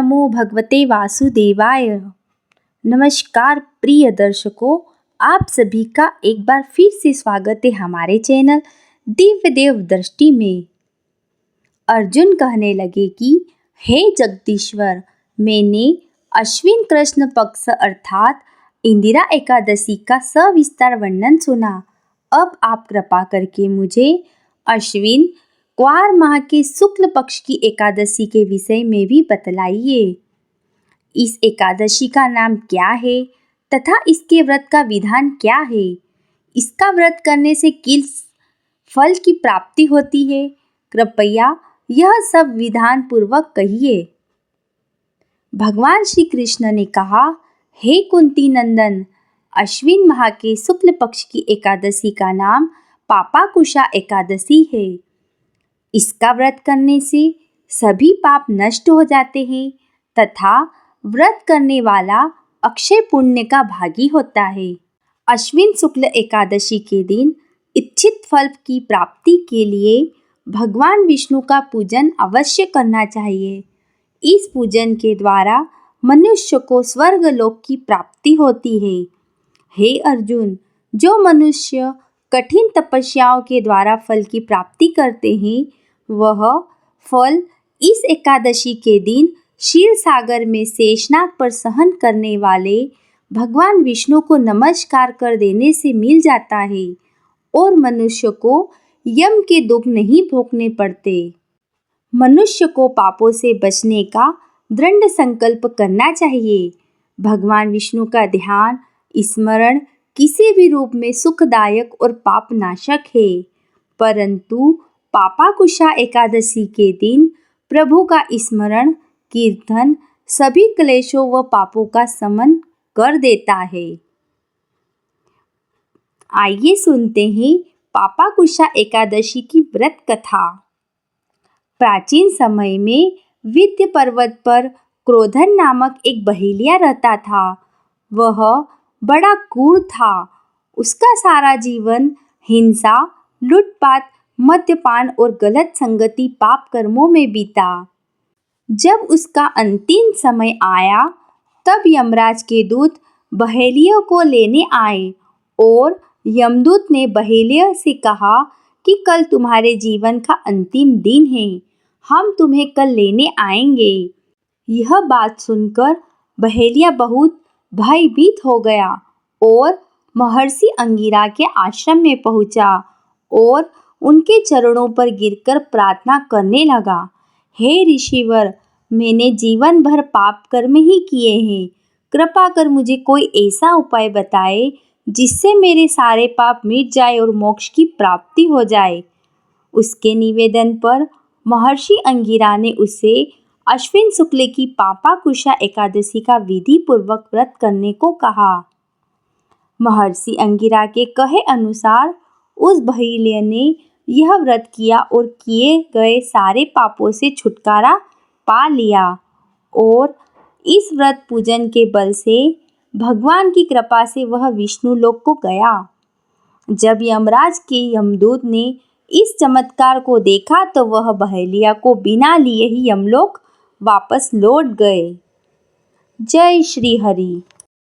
नमो भगवते वासुदेवाय। नमस्कार प्रिय दर्शकों, आप सभी का एक बार फिर से स्वागत है हमारे चैनल दिव्य देव दृष्टि में। अर्जुन कहने लगे कि हे जगदीश्वर, मैंने अश्विन कृष्ण पक्ष अर्थात इंदिरा एकादशी का सविस्तार वर्णन सुना। अब आप कृपा करके मुझे अश्विन क्वार माह के शुक्ल पक्ष की एकादशी के विषय में भी बतलाइए। इस एकादशी का नाम क्या है तथा इसके व्रत का विधान क्या है? इसका व्रत करने से किस फल की प्राप्ति होती है? कृपया यह सब विधान पूर्वक कहिए। भगवान श्री कृष्ण ने कहा, हे कुंती नंदन, अश्विन माह के शुक्ल पक्ष की एकादशी का नाम पापाकुशा एकादशी है। इसका व्रत करने से सभी पाप नष्ट हो जाते हैं तथा व्रत करने वाला अक्षय पुण्य का भागी होता है। अश्विन शुक्ल एकादशी के दिन इच्छित फल की प्राप्ति के लिए भगवान विष्णु का पूजन अवश्य करना चाहिए। इस पूजन के द्वारा मनुष्य को स्वर्ग लोक की प्राप्ति होती है। हे अर्जुन, जो मनुष्य कठिन तपस्याओं के द्वारा फल की प्राप्ति करते हैं, वह फल इस एकादशी के दिन क्षीर सागर में शेषनाग पर सहन करने वाले भगवान विष्णु को नमस्कार कर देने से मिल जाता है और मनुष्य को यम के दुख नहीं भोगने पड़ते। मनुष्य को पापों से बचने का दृढ़ संकल्प करना चाहिए। भगवान विष्णु का ध्यान स्मरण किसी भी रूप में सुखदायक और पाप नाशक है, परंतु पापाकुशा एकादशी के दिन प्रभु का स्मरण कीर्तन सभी क्लेशों व पापों का शमन कर देता है। आइए सुनते हैं पापाकुशा एकादशी की व्रत कथा। प्राचीन समय में विंध्य पर्वत पर क्रोधन नामक एक बहेलिया रहता था। वह बड़ा क्रूर था। उसका सारा जीवन हिंसा, लूटपाट, मद्यपान और गलत संगति पाप कर्मों में बीता। जब उसका अंतिम समय आया, तब यमराज के दूत बहेलिया को लेने आए और यमदूत ने बहेलिया से कहा कि कल तुम्हारे जीवन का अंतिम दिन है, हम तुम्हें कल लेने आएंगे। यह बात सुनकर बहेलिया बहुत भयभीत हो गया और महर्षि अंगिरा के आश्रम में पहुंचा और उनके चरणों पर गिरकर प्रार्थना करने लगा। हे ऋषिवर, मैंने जीवन भर पाप कर्म ही किए हैं। कृपा कर मुझे कोई ऐसा उपाय बताए जिससे मेरे सारे पाप मिट जाए और मोक्ष की प्राप्ति हो जाए। उसके निवेदन पर महर्षि अंगिरा ने उसे अश्विन शुक्ल की पापाकुशा एकादशी का विधि पूर्वक व्रत करने को कहा। महर्षि अंगिरा के कहे अनुसार उस बहेलिया ने यह व्रत किया और किए गए सारे पापों से छुटकारा पा लिया और इस व्रत पूजन के बल से भगवान की कृपा से वह विष्णु लोक को गया। जब यमराज के यमदूत ने इस चमत्कार को देखा तो वह बहेलिया को बिना लिए ही यमलोक वापस लौट गए। जय श्री हरि।